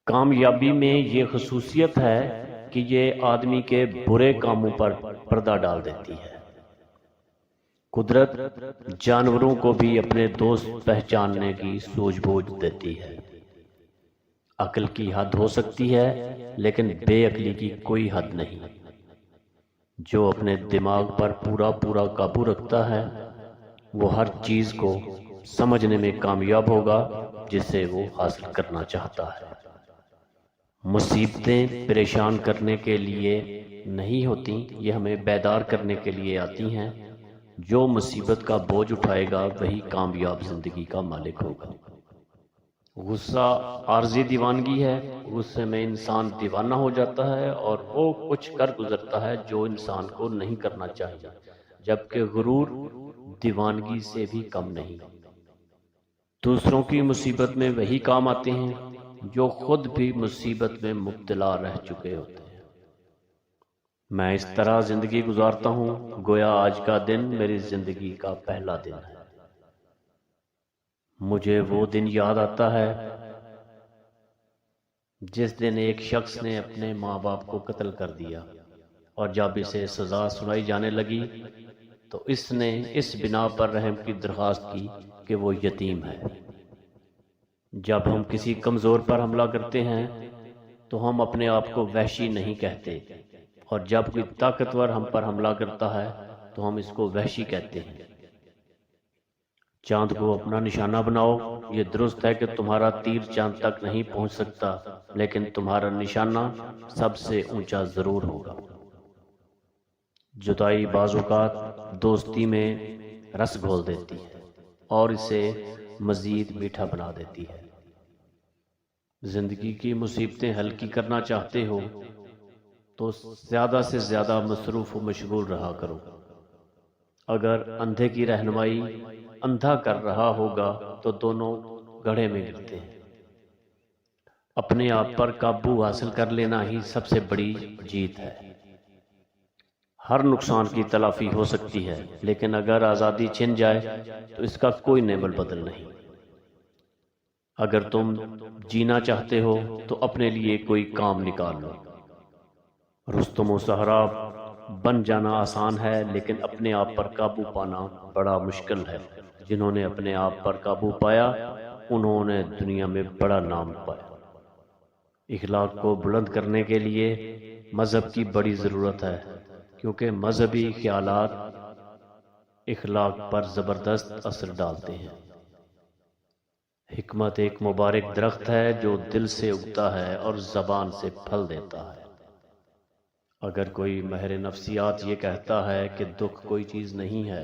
کامیابی میں یہ خصوصیت ہے کہ یہ آدمی کے برے کاموں پر پردہ ڈال دیتی ہے۔ قدرت جانوروں کو بھی اپنے دوست پہچاننے کی سوجھ بوجھ دیتی ہے۔ عقل کی حد ہو سکتی ہے لیکن بے عقلی کی کوئی حد نہیں۔ جو اپنے دماغ پر پورا قابو رکھتا ہے وہ ہر چیز کو سمجھنے میں کامیاب ہوگا جسے وہ حاصل کرنا چاہتا ہے۔ مصیبتیں پریشان کرنے کے لیے نہیں ہوتی، یہ ہمیں بیدار کرنے کے لیے آتی ہیں۔ جو مصیبت کا بوجھ اٹھائے گا وہی کامیاب زندگی کا مالک ہوگا۔ غصہ عارضی دیوانگی ہے۔ غصے میں انسان دیوانہ ہو جاتا ہے اور وہ کچھ کر گزرتا ہے جو انسان کو نہیں کرنا چاہیے، جبکہ غرور دیوانگی سے بھی کم نہیں۔ دوسروں کی مصیبت میں وہی کام آتے ہیں جو خود بھی مصیبت میں مبتلا رہ چکے ہوتے ہیں۔ میں اس طرح زندگی گزارتا ہوں گویا آج کا دن میری زندگی کا پہلا دن ہے۔ مجھے وہ دن یاد آتا ہے جس دن ایک شخص نے اپنے ماں باپ کو قتل کر دیا، اور جب اسے سزا سنائی جانے لگی تو اس نے اس بنا پر رحم کی درخواست کی کہ وہ یتیم ہے۔ جب ہم کسی کمزور پر حملہ کرتے ہیں تو ہم اپنے آپ کو وحشی نہیں کہتے، اور جب کوئی طاقتور ہم پر حملہ کرتا ہے تو ہم اس کو وحشی کہتے ہیں۔ چاند کو اپنا نشانہ بناؤ۔ یہ درست ہے کہ تمہارا تیر چاند تک نہیں پہنچ سکتا، لیکن تمہارا نشانہ سب سے اونچا ضرور ہوگا۔ جدائی بعض اوقات دوستی میں رس گھول دیتی ہے اور اسے مزید میٹھا بنا دیتی ہے۔ زندگی کی مصیبتیں ہلکی کرنا چاہتے ہو تو زیادہ سے زیادہ مصروف و مشغول رہا کرو۔ اگر اندھے کی رہنمائی اندھا کر رہا ہوگا تو دونوں گڑھے میں گرتے ہیں۔ اپنے آپ پر قابو حاصل کر لینا ہی سب سے بڑی جیت ہے۔ ہر نقصان کی تلافی ہو سکتی ہے، لیکن اگر آزادی چھن جائے تو اس کا کوئی نعمت بدل نہیں۔ اگر تم جینا چاہتے ہو تو اپنے لیے کوئی کام نکال لو۔ رستم و سہراب بن جانا آسان ہے، لیکن اپنے آپ پر قابو پانا بڑا مشکل ہے۔ جنہوں نے اپنے آپ پر قابو پایا انہوں نے دنیا میں بڑا نام پایا۔ اخلاق کو بلند کرنے کے لیے مذہب کی بڑی ضرورت ہے، کیونکہ مذہبی خیالات اخلاق پر زبردست اثر ڈالتے ہیں۔ حکمت ایک مبارک درخت ہے جو دل سے اگتا ہے اور زبان سے پھل دیتا ہے۔ اگر کوئی ماہر نفسیات یہ کہتا ہے کہ دکھ کوئی چیز نہیں ہے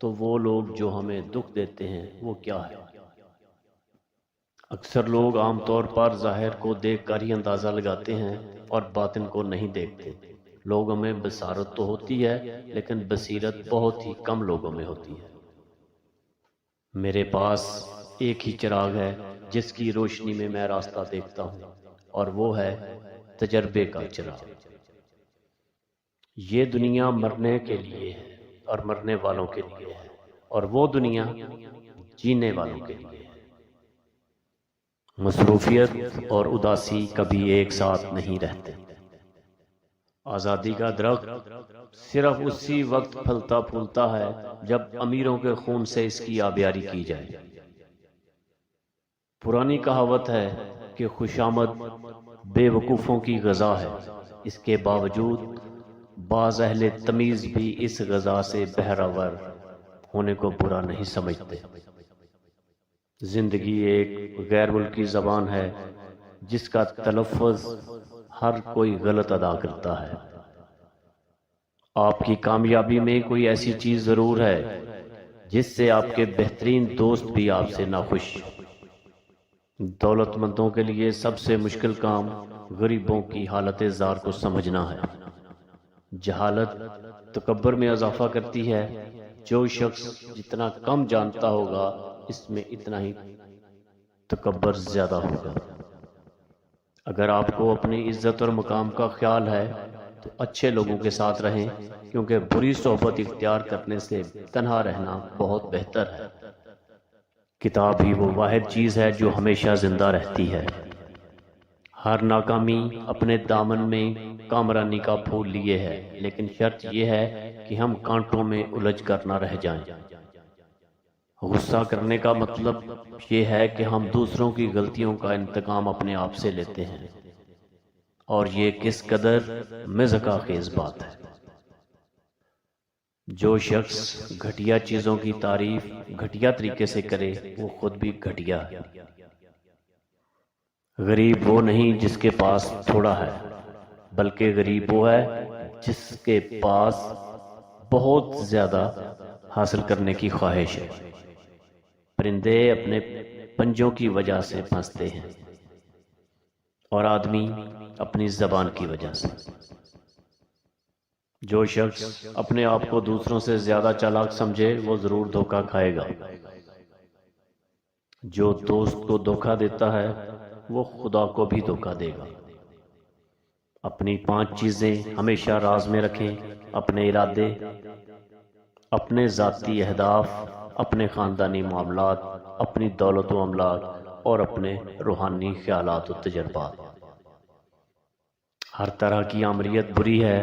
تو وہ لوگ جو ہمیں دکھ دیتے ہیں وہ کیا ہے؟ اکثر لوگ عام طور پر ظاہر کو دیکھ کر ہی اندازہ لگاتے ہیں اور باطن کو نہیں دیکھتے۔ لوگوں میں بصارت تو ہوتی ہے لیکن بصیرت بہت ہی کم لوگوں میں ہوتی ہے۔ میرے پاس ایک ہی چراغ ہے جس کی روشنی میں میں راستہ دیکھتا ہوں، اور وہ ہے تجربے کا چراغ۔ یہ دنیا مرنے کے لیے ہے اور مرنے والوں کے لیے ہے، اور وہ دنیا جینے والوں کے لیے ہے۔ مصروفیت اور اداسی کبھی ایک ساتھ نہیں رہتے۔ آزادی کا درخت صرف اسی وقت پھلتا پھولتا ہے جب امیروں کے خون سے اس کی آبیاری کی جائے۔ پرانی کہاوت ہے کہ خوشامد بے وقوفوں کی غذا ہے، اس کے باوجود بعض اہل تمیز بھی اس غذا سے بہرہ ہونے کو برا نہیں سمجھتے۔ زندگی ایک غیر ملکی زبان ہے جس کا تلفظ ہر کوئی غلط ادا کرتا ہے۔ آپ کی کامیابی میں کوئی ایسی چیز ضرور ہے جس سے آپ کے بہترین دوست بھی آپ سے ناخوش۔ دولت مندوں کے لیے سب سے مشکل کام غریبوں کی حالت زار کو سمجھنا ہے۔ جہالت تکبر میں اضافہ کرتی ہے۔ جو شخص جتنا کم جانتا ہوگا اس میں اتنا ہی تکبر زیادہ ہوگا۔ اگر آپ کو اپنی عزت اور مقام کا خیال ہے تو اچھے لوگوں کے ساتھ رہیں، کیونکہ بری صحبت اختیار کرنے سے تنہا رہنا بہت بہتر ہے۔ کتاب ہی وہ واحد چیز ہے جو ہمیشہ زندہ رہتی ہے۔ ہر ناکامی اپنے دامن میں کامرانی کا پھول لیے ہے، لیکن شرط یہ ہے کہ ہم کانٹوں میں الجھ کر نہ رہ جائیں۔ غصہ کرنے کا مطلب یہ ہے کہ ہم دوسروں کی غلطیوں کا انتقام اپنے آپ سے لیتے ہیں، اور یہ کس قدر مضحکہ خیز بات ہے۔ جو شخص گھٹیا چیزوں کی تعریف گھٹیا طریقے سے کرے وہ خود بھی گھٹیا ہے۔ غریب وہ نہیں جس کے پاس تھوڑا ہے، بلکہ غریب وہ ہے جس کے پاس بہت زیادہ حاصل کرنے کی خواہش ہے۔ پرندے اپنے پنجوں کی وجہ سے پھنستے ہیں، اور آدمی اپنی زبان کی وجہ سے۔ جو شخص اپنے آپ کو دوسروں سے زیادہ چالاک سمجھے وہ ضرور دھوکہ کھائے گا۔ جو دوست کو دھوکہ دیتا ہے وہ خدا کو بھی دھوکہ دے گا۔ اپنی 5 چیزیں ہمیشہ راز میں رکھیں: اپنے ارادے، اپنے ذاتی اہداف، اپنے خاندانی معاملات، اپنی دولت و املاک، اور اپنے روحانی خیالات و تجربات۔ ہر طرح کی آمریت بری ہے،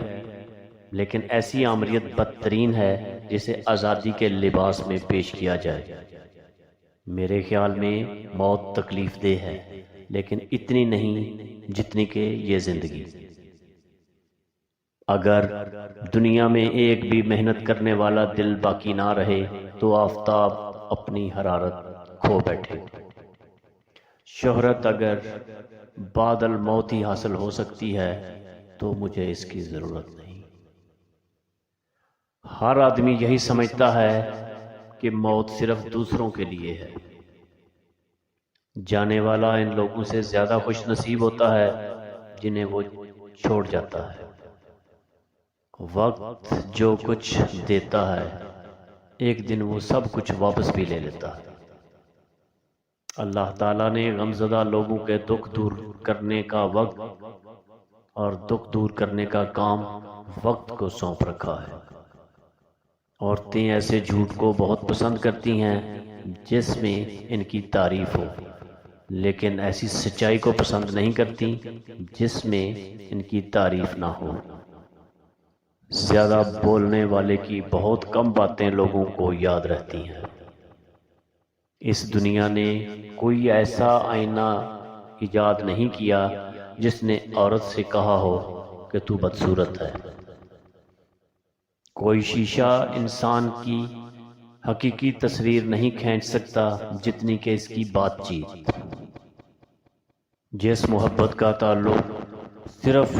لیکن ایسی آمریت بدترین ہے جسے آزادی کے لباس میں پیش کیا جائے۔ میرے خیال میں موت تکلیف دہ ہے، لیکن اتنی نہیں جتنی کہ یہ زندگی۔ اگر دنیا میں ایک بھی محنت کرنے والا دل باقی نہ رہے تو آفتاب اپنی حرارت کھو بیٹھے۔ شہرت اگر بعد الموت ہی حاصل ہو سکتی ہے تو مجھے اس کی ضرورت نہیں۔ ہر آدمی یہی سمجھتا ہے کہ موت صرف دوسروں کے لیے ہے۔ جانے والا ان لوگوں سے زیادہ خوش نصیب ہوتا ہے جنہیں وہ چھوڑ جاتا ہے۔ وقت جو کچھ دیتا ہے ایک دن وہ سب کچھ واپس بھی لے لیتا ہے۔ اللہ تعالیٰ نے غمزدہ لوگوں کے دکھ دور کرنے کا وقت اور دکھ دور کرنے کا کام وقت کو سونپ رکھا ہے۔ عورتیں ایسے جھوٹ کو بہت پسند کرتی ہیں جس میں ان کی تعریف ہو، لیکن ایسی سچائی کو پسند نہیں کرتی جس میں ان کی تعریف نہ ہو۔ زیادہ بولنے والے کی بہت کم باتیں لوگوں کو یاد رہتی ہیں۔ اس دنیا نے کوئی ایسا آئینہ ایجاد نہیں کیا جس نے عورت سے کہا ہو کہ تو بدصورت ہے۔ کوئی شیشہ انسان کی حقیقی تصویر نہیں کھینچ سکتا جتنی کہ اس کی بات چیت۔ جس محبت کا تعلق صرف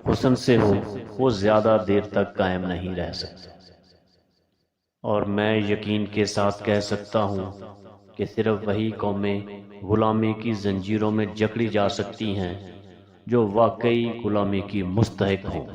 حسن سے ہو وہ زیادہ دیر تک قائم نہیں رہ سکتا، اور میں یقین کے ساتھ کہہ سکتا ہوں کہ صرف وہی قومیں غلامی کی زنجیروں میں جکڑی جا سکتی ہیں جو واقعی غلامی کی مستحق ہوں۔